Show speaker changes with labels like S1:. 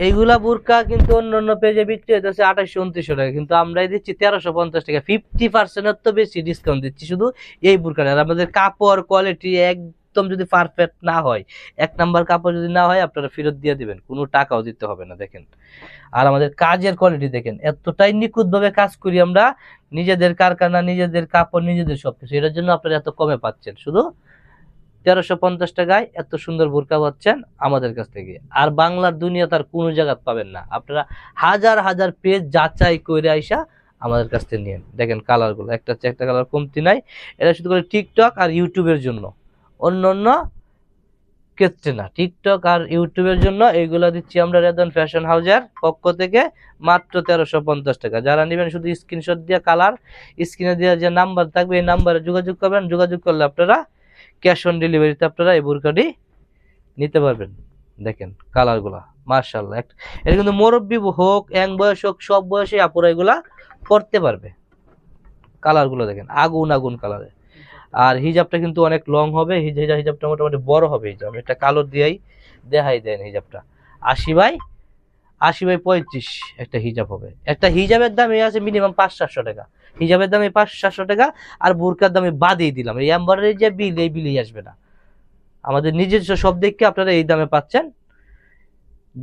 S1: এইগুলা বুরকা কিন্তু অন্যান্য পেজে বিক্রি হইতেছে 2800-2900 টাকা, কিন্তু আমরাই দিচ্ছি 1350 টাকা। 50% তো বেশি ডিসকাউন্ট দিচ্ছি শুধু এই বুরকাটা। আর আমাদের কাপড় কোয়ালিটি একদম যদি পারফেক্ট না হয়, 1 নাম্বার কাপড় যদি না হয়, আপনারা ফেরত দিয়ে দিবেন, কোনো টাকাও দিতে হবে না। দেখেন, আর আমাদের কাজের কোয়ালিটি দেখেন, এতটাই নিখুঁত ভাবে কাজ করি আমরা, নিজেদের কারখানা, নিজেদের কাপড়, নিজেদের সবকিছু। এটার জন্য আপনারা এত কমে পাচ্ছেন। শুধু 1350 টাকায় এত সুন্দর বোরকা পাচ্ছেন আমাদের কাছ থেকে। আর বাংলার দুনিয়া তার কোনো জায়গায় পাবেন না। আপনারা হাজার হাজার পেজ যাচাই করে আইসা আমাদের কাছ থেকে নিয়েন। দেখেন কালারগুলো, একটা হচ্ছে একটা কালার কমতি নাই। এটা শুধু করে টিকটক আর ইউটিউবের জন্য, অন্য অন্য ক্ষেত্রে না। টিকটক আর ইউটিউবের জন্য এইগুলো দিচ্ছি আমরা রেদন ফ্যাশন হাউসের পক্ষ থেকে মাত্র 1350 টাকা। যারা নেবেন শুধু স্ক্রিনশট দিয়ে কালার, স্ক্রিনে দেওয়া যে নাম্বার থাকবে এই নাম্বারে যোগাযোগ করবেন। যোগাযোগ করলে আপনারা ক্যাশ অন ডেলিভারিতে আপনারা এই বোরকাটি নিতে পারবেন। দেখেন কালারগুলা মাশাআল্লাহ, এটা কিন্তু মুরব্বি হোক, ইয়াং বয়স হোক, সব বয়সে আপুরা এগুলা পড়তে পারবে। কালারগুলো দেখেন আগুন আগুন কালারে। আর হিজাবটা কিন্তু অনেক লং হবে, হিজাবটা মোটামুটি বড় হবে। হিজাব এটা কালো দিয়েই দেখাই দেন। হিজাবটা 80x35 একটা হিজাব হবে। একটা হিজাবের দাম এই আছে মিনিমাম 500-700 টাকা। হিজাবের দাম এই 500-700 টাকা। আর বোরকার দামে বাদিয়ে দিলাম, এই এমবারের যে বিল, এই বিলেই আসবে না। আমাদের নিজস্ব সব দিককে আপনারা এই দামে পাচ্ছেন।